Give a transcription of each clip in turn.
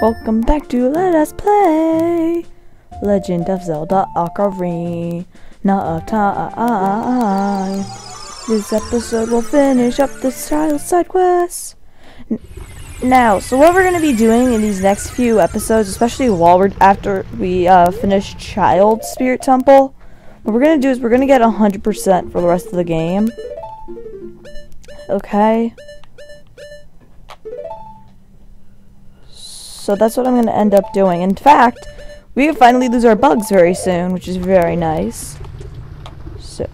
Welcome back to Let Us Play Legend of Zelda Ocarina of Time. This episode will finish up the child side quests. Now, so what we're going to be doing in these next few episodes, especially after we finish Child Spirit Temple, what we're going to do is we're going to get 100% for the rest of the game. Okay. So that's what I'm going to end up doing. In fact, we can finally lose our bugs very soon, which is very nice. So,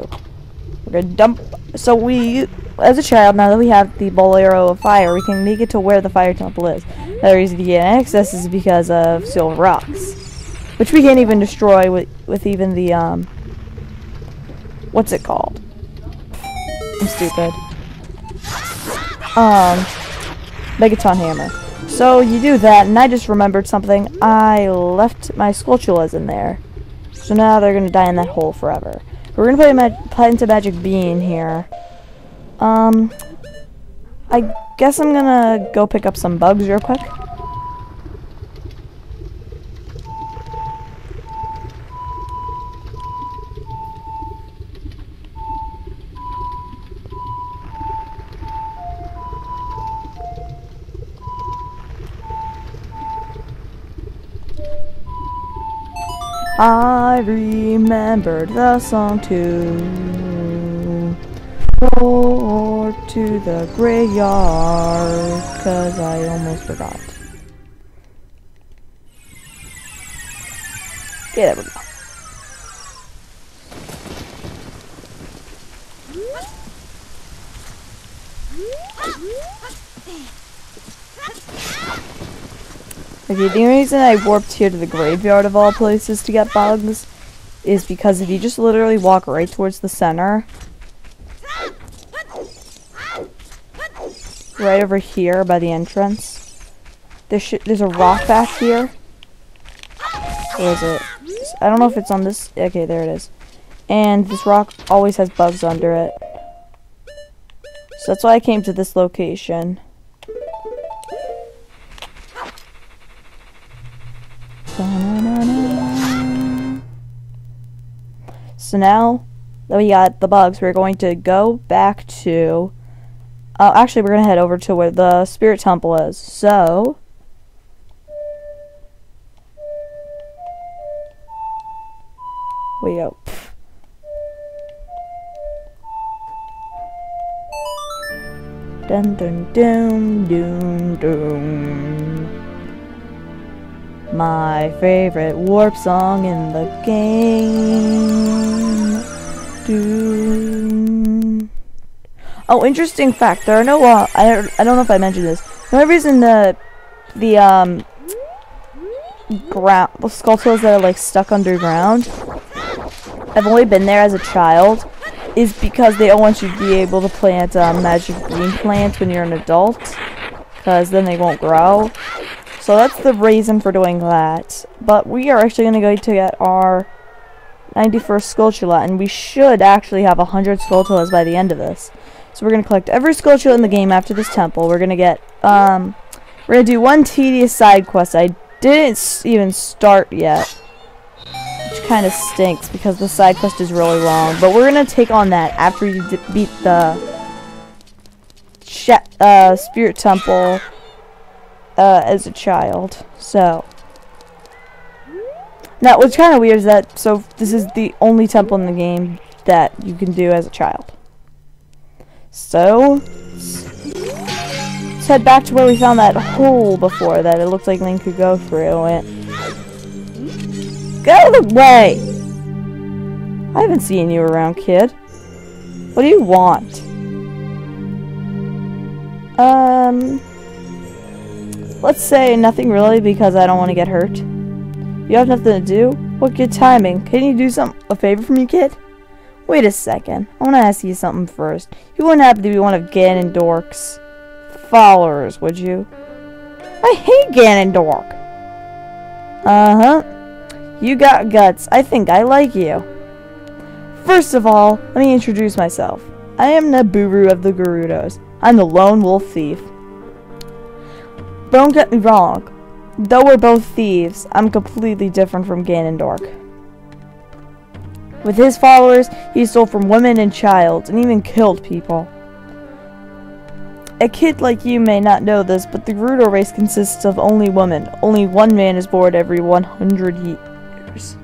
we're going to dump... So we, as a child, now that we have the Bolero of Fire, we can make it to where the Fire Temple is. Another reason to get access is because of Silver Rocks, which we can't even destroy with even the, what's it called? I'm stupid. Megaton Hammer. So you do that, and I just remembered something. I left my Skulltulas in there. So now they're gonna die in that hole forever. We're gonna plant a magic bean here. I guess I'm gonna go pick up some bugs real quick. I remembered the song too. Or to the graveyard, 'cause I almost forgot. Yeah, there we go. Okay, the reason I warped here to the graveyard of all places to get bugs is because if you just literally walk right towards the center, right over here by the entrance, there's a rock back here. Where is it? I don't know if it's on this. Okay, there it is. And this rock always has bugs under it. So that's why I came to this location. So now that we got the bugs, we're going to go back to... actually, we're going to head over to where the Spirit Temple is. So... we go. Dun dun dun dun dun. My favorite warp song in the game. Doom. Oh, interesting fact. There are no. I don't know if I mentioned this. The only reason the Skulltulas that are like stuck underground, I've only been there as a child, is because they don't want you to be able to plant magic green plants when you're an adult, because then they won't grow. So that's the reason for doing that. But we are actually going to go to get our 91st Skulltula, and we should actually have 100 Skulltulas by the end of this. So we're going to collect every Skulltula in the game after this temple. We're going to get, we're going to do one tedious side quest I didn't even start yet, which kind of stinks because the side quest is really long. But we're going to take on that after you beat the Spirit Temple as a child. So now what's kind of weird is that this is the only temple in the game that you can do as a child. So let's head back to where we found that hole before that it looked like Link could go through it. Get out of the way! I haven't seen you around, kid. What do you want? Let's say nothing really, because I don't want to get hurt. You have nothing to do? What good timing. Can you do a favor for me, kid? Wait a second. I want to ask you something first. You wouldn't happen to be one of Ganondorf's followers, would you? I hate Ganondorf. Uh-huh. You got guts. I think I like you. First of all, let me introduce myself. I am Naburu of the Gerudos. I'm the lone wolf thief. Don't get me wrong. Though we're both thieves, I'm completely different from Ganondorf. With his followers, he stole from women and child, and even killed people. A kid like you may not know this, but the Gerudo race consists of only women. Only one man is born every 100 years.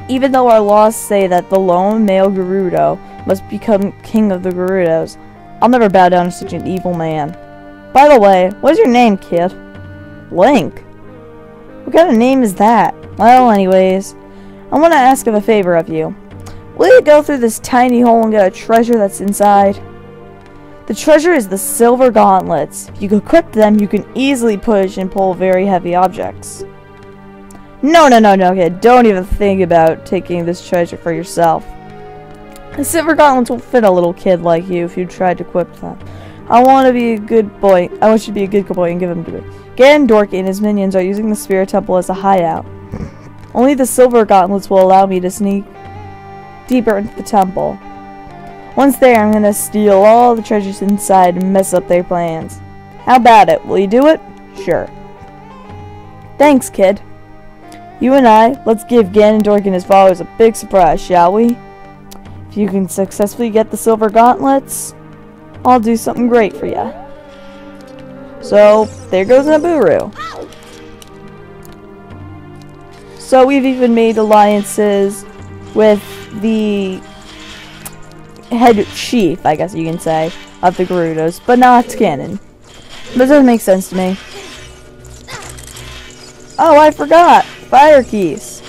Even though our laws say that the lone male Gerudo must become king of the Gerudos, I'll never bow down to such an evil man. By the way, what's your name, kid? Link. What kind of name is that? Well, anyways, I want to ask a favor of you. Will you go through this tiny hole and get a treasure that's inside? The treasure is the silver gauntlets. If you equip them, you can easily push and pull very heavy objects. No, kid. Don't even think about taking this treasure for yourself. The silver gauntlets will fit a little kid like you if you tried to equip them. I want to be a good boy. I want you to be a good boy and give them to me. Ganondorf and his minions are using the Spirit Temple as a hideout. Only the silver gauntlets will allow me to sneak deeper into the temple. Once there, I'm gonna steal all the treasures inside and mess up their plans. How about it? Will you do it? Sure. Thanks, kid. You and I, let's give Ganondorf and his followers a big surprise, shall we? If you can successfully get the silver gauntlets, I'll do something great for you. So, there goes Nabooru. So we've even made alliances with the head chief, I guess you can say, of the Gerudos, but not canon. That doesn't make sense to me. Oh, I forgot! Fire keys!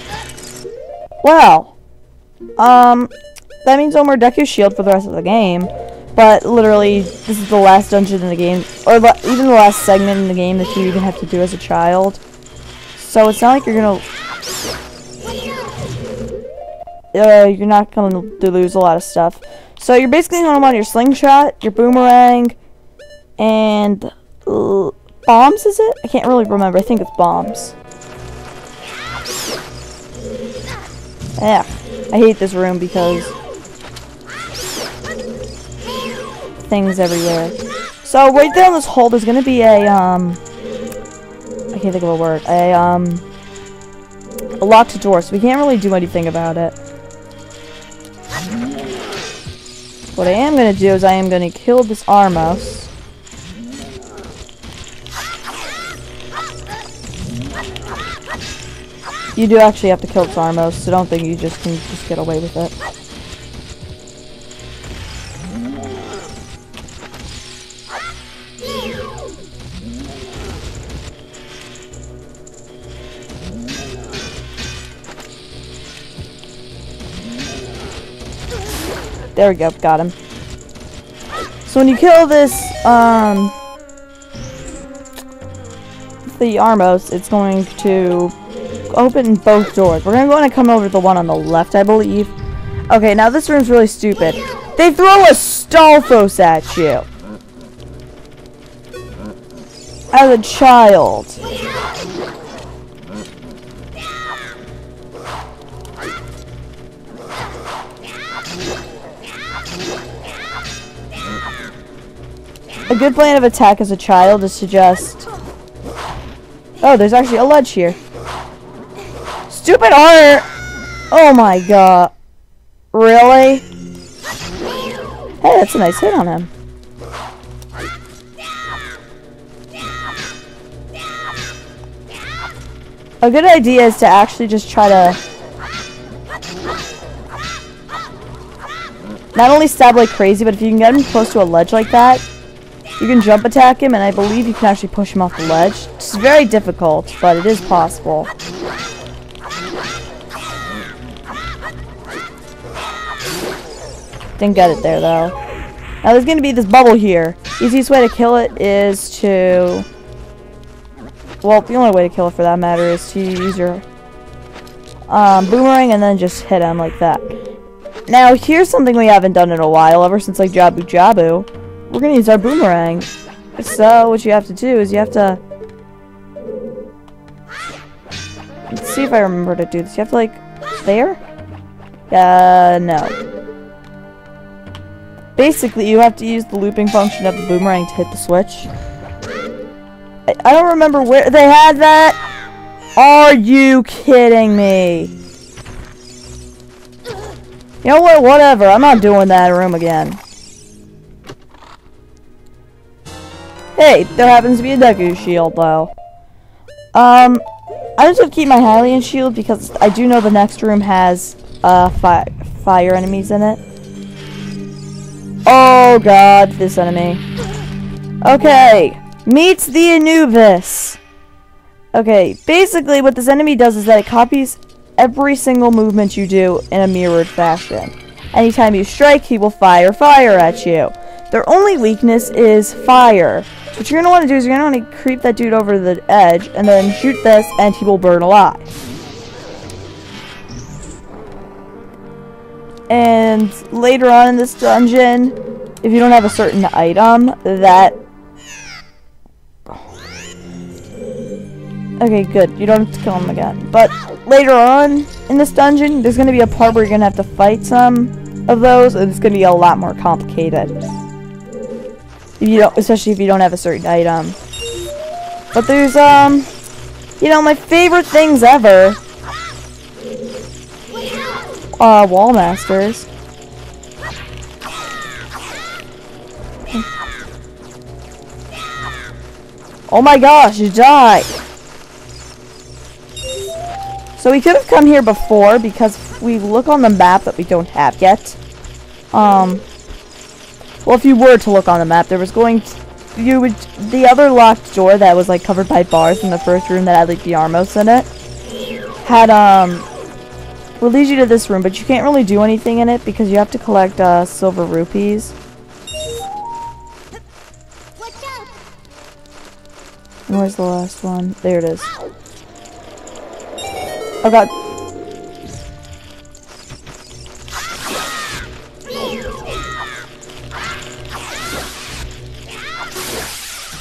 Well, that means no more Deku's shield for the rest of the game, but literally, this is the last dungeon in the game, or even the last segment in the game that you even have to do as a child. So it's not like you're not gonna lose a lot of stuff. So you're basically going to want your slingshot, your boomerang, and bombs, is it? I can't really remember. I think it's bombs. Yeah, I hate this room because things everywhere. So right down this hole, there's gonna be a I can't think of a word. A locked door, so we can't really do anything about it. What I am gonna do is I am gonna kill this Armos. You do actually have to kill this Armos, so don't think you just can just get away with it. There we go, got him. So when you kill this, the Armos, it's going to open both doors. We're going to come over to the one on the left, I believe. Okay, now this room's really stupid. They throw a Stalfos at you. As a child. A good plan of attack as a child is to just... Oh, there's actually a ledge here. Stupid art! Oh my god. Really? Hey, that's a nice hit on him. A good idea is to actually just try to... not only stab like crazy, but if you can get him close to a ledge like that, you can jump attack him, and I believe you can actually push him off the ledge. It's very difficult, but it is possible. Didn't get it there, though. Now, there's going to be this bubble here. Easiest way to kill it is to... well, the only way to kill it for that matter is to use your boomerang and then just hit him like that. Now, here's something we haven't done in a while, ever since, like, Jabu Jabu. We're gonna use our boomerang. So, what you have to do is you have to... let's see if I remember to do this. You have to, like, there? No. Basically, you have to use the looping function of the boomerang to hit the switch. I don't remember where they had that. Are you kidding me? You know what? Whatever. I'm not doing that room again. Hey, there happens to be a Deku shield though. I'm just gonna keep my Hylian shield because I do know the next room has fire enemies in it. Oh god, this enemy. Okay, meet the Anubis. Okay, basically what this enemy does is that it copies every single movement you do in a mirrored fashion. Anytime you strike, he will fire at you. Their only weakness is fire. What you're going to want to do is you're going to want to creep that dude over the edge and then shoot this and he will burn alive. And later on in this dungeon, if you don't have a certain item that... Okay, good. You don't have to kill him again. But later on in this dungeon, there's going to be a part where you're going to have to fight some of those, and it's going to be a lot more complicated. If you don't, especially if you don't have a certain item. But there's, you know, my favorite things ever. Wall masters. Oh my gosh, you died. So we could have come here before because if we look on the map that we don't have yet. Well, if you were to look on the map, there was going to, the other locked door that was like covered by bars in the first room that had like the Armos in it had will lead you to this room, but you can't really do anything in it because you have to collect silver rupees. And where's the last one? There it is. Oh god.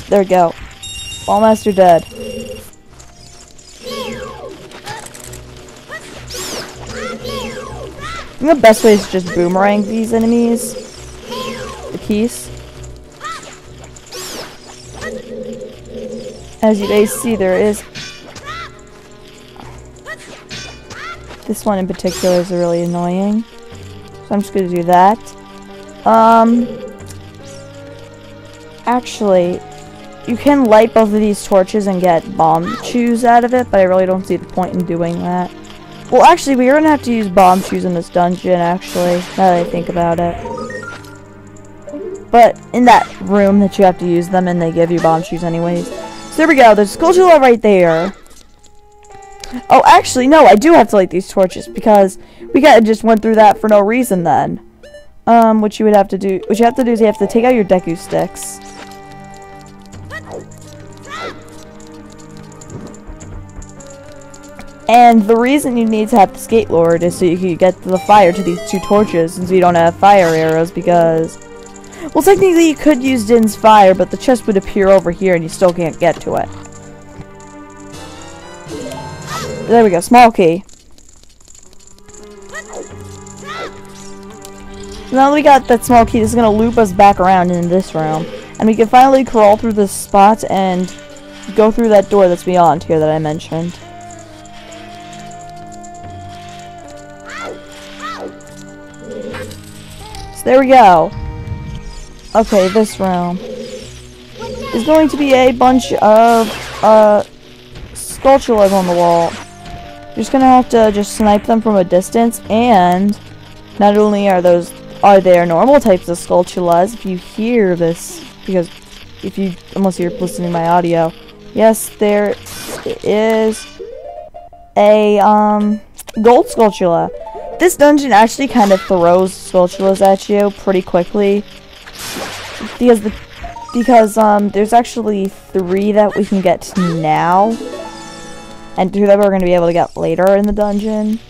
There we go. Ballmaster dead. I think the best way is to just boomerang these enemies. The keys. As you may see, there is... This one in particular is really annoying. So I'm just going to do that. Actually, you can light both of these torches and get bomb shoes out of it, but I really don't see the point in doing that. Well, actually, we're going to have to use bomb shoes in this dungeon, actually, now that I think about it. But in that room that you have to use them, and they give you bomb shoes anyways. So there we go, there's a Skulltula right there. Oh, actually, no, I do have to light these torches, because we just went through that for no reason then. What you have to do is you have to take out your Deku sticks. And the reason you need to have the Skate Lord is so you can get the fire to these two torches, since you don't have fire arrows, because... Well, technically you could use Din's fire, but the chest would appear over here and you still can't get to it. There we go, small key. So now that we got that small key, this is going to loop us back around in this room. And we can finally crawl through this spot and go through that door that's beyond here that I mentioned. So there we go. Okay, this room is going to be a bunch of Skulltulas on the wall. You're just gonna have to just snipe them from a distance, and not only are there normal types of Skulltulas, if you hear this, because unless you're listening to my audio, yes, there is a gold Skulltula. This dungeon actually kind of throws Skulltulas at you pretty quickly. Because there's actually 3 that we can get now, and 2 that we're going to be able to get later in the dungeon.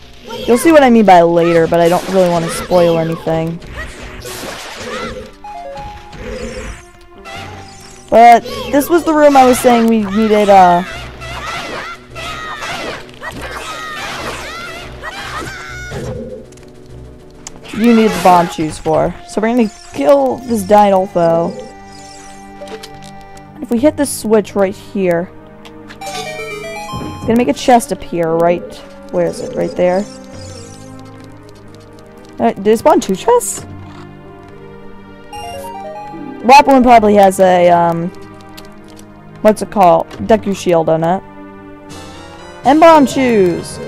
You'll see what I mean by later, but I don't really want to spoil anything. But this was the room I was saying we needed, you need the bomb shoes for. So we're gonna kill this Dinolfo. if we hit the switch right here, it's gonna make a chest appear right, where is it? Right there. Did it spawn 2 chests? That one probably has a, what's it called? Deku shield on it. And bomb shoes!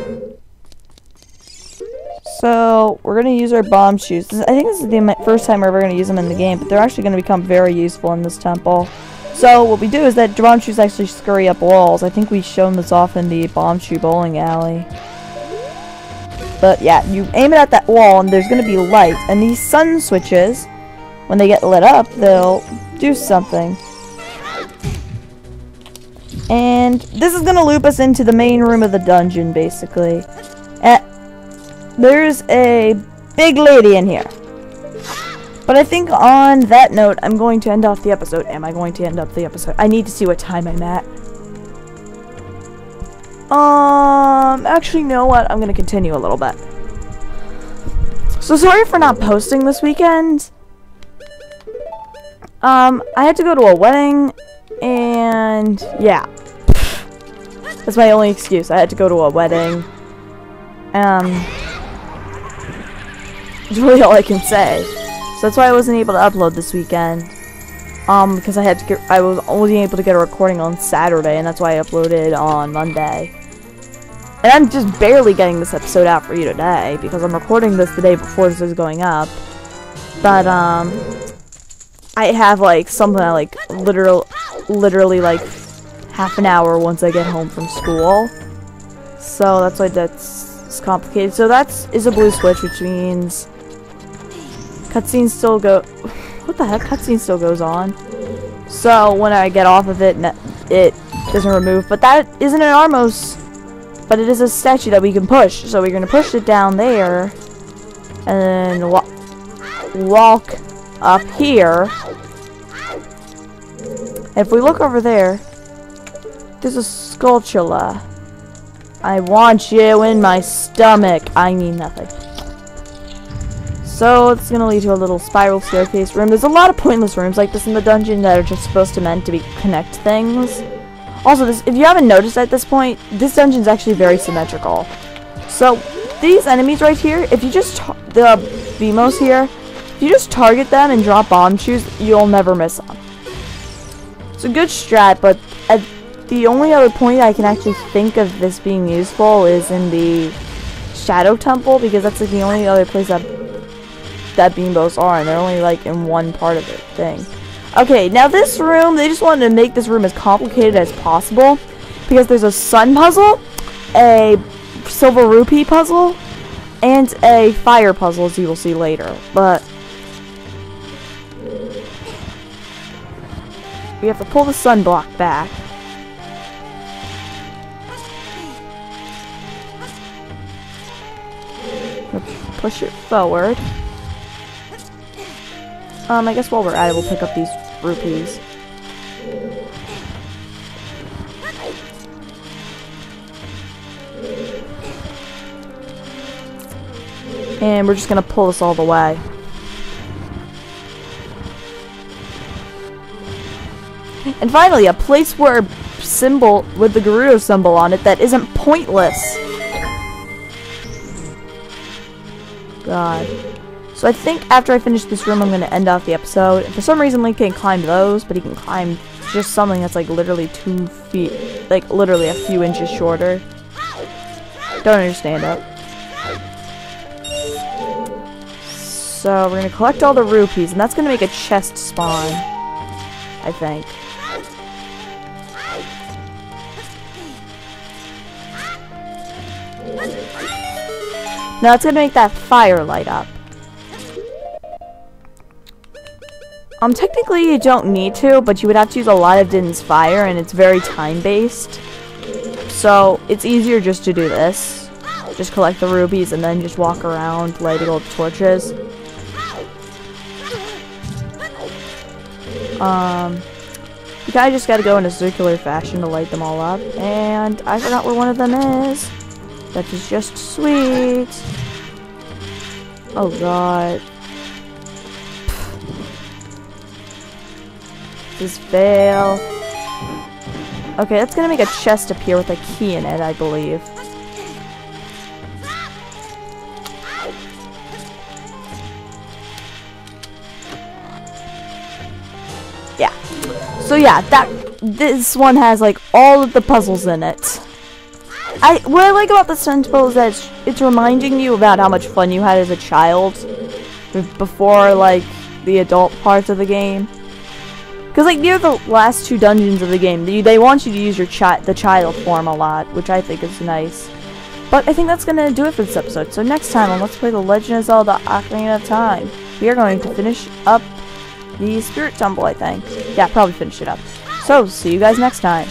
So, we're gonna use our bomb shoes. I think this is the first time we're ever gonna use them in the game, but they're actually gonna become very useful in this temple. So, what we do is that bomb shoes actually scurry up walls. I think we've shown this off in the bomb shoe bowling alley. But yeah, you aim it at that wall and there's gonna be light. And these sun switches, when they get lit up, they'll do something. And this is gonna loop us into the main room of the dungeon, basically. And there's a big lady in here. But I think on that note, I'm going to end off the episode. Am I going to end up the episode? I need to see what time I'm at. Actually, you know what? I'm gonna continue a little bit. So sorry for not posting this weekend. I had to go to a wedding, and yeah. That's my only excuse. I had to go to a wedding. It's really all I can say. So that's why I wasn't able to upload this weekend. Because I was only able to get a recording on Saturday, and that's why I uploaded on Monday. And I'm just barely getting this episode out for you today, because I'm recording this the day before this is going up. But, I have, like, something that, like, literally, like, half an hour once I get home from school. So that's why it's complicated. So is a blue switch, which means cutscene still what the heck? Cutscene still goes on. So when I get off of it, it doesn't remove. But that isn't an Armos. But it is a statue that we can push. So we're going to push it down there. And then walk up here. And if we look over there, there's a sculpture. I want you in my stomach. I mean nothing. So it's gonna lead to a little spiral staircase room. There's a lot of pointless rooms like this in the dungeon that are just supposed to meant to connect things. Also, if you haven't noticed at this point, this dungeon's actually very symmetrical. So these enemies right here, if you just the Vimos here, if you just target them and drop bomb shoes, you'll never miss them. It's a good strat, but the only other point I can actually think of this being useful is in the Shadow Temple, because that's like the only other place that beambos are, and they're only like in one part of the thing. Okay, now this room, they just wanted to make this room as complicated as possible, because there's a sun puzzle, a silver rupee puzzle, and a fire puzzle, as you will see later. But we have to pull the sunblock back. Push it forward. I guess while we're at it, we'll pick up these rupees. And we're just gonna pull this all the way. And finally, a place where symbol with the Gerudo symbol on it that isn't pointless. God. So I think after I finish this room, I'm going to end off the episode. And for some reason, Link can't climb those, but he can climb just something that's like literally 2 feet, like literally a few inches shorter. Don't understand it. So we're going to collect all the rupees, and that's going to make a chest spawn, I think. Now it's going to make that fire light up. Technically you don't need to, but you would have to use a lot of Din's fire, and it's very time-based. So it's easier just to do this. Just collect the rupees and then just walk around lighting all the torches. You kinda just gotta go in a circular fashion to light them all up. And I forgot where one of them is. That is just sweet. Oh god. Just fail. Okay, that's gonna make a chest appear with a key in it, I believe. Yeah. So yeah, this one has like all of the puzzles in it. What I like about this temple is that it's reminding you about how much fun you had as a child before like the adult parts of the game. Because like near the last 2 dungeons of the game, they want you to use your the child form a lot, which I think is nice. But I think that's gonna do it for this episode. So next time on Let's Play The Legend of Zelda: Ocarina of Time, we are going to finish up the Spirit Temple, I think. Yeah, probably finish it up. So see you guys next time.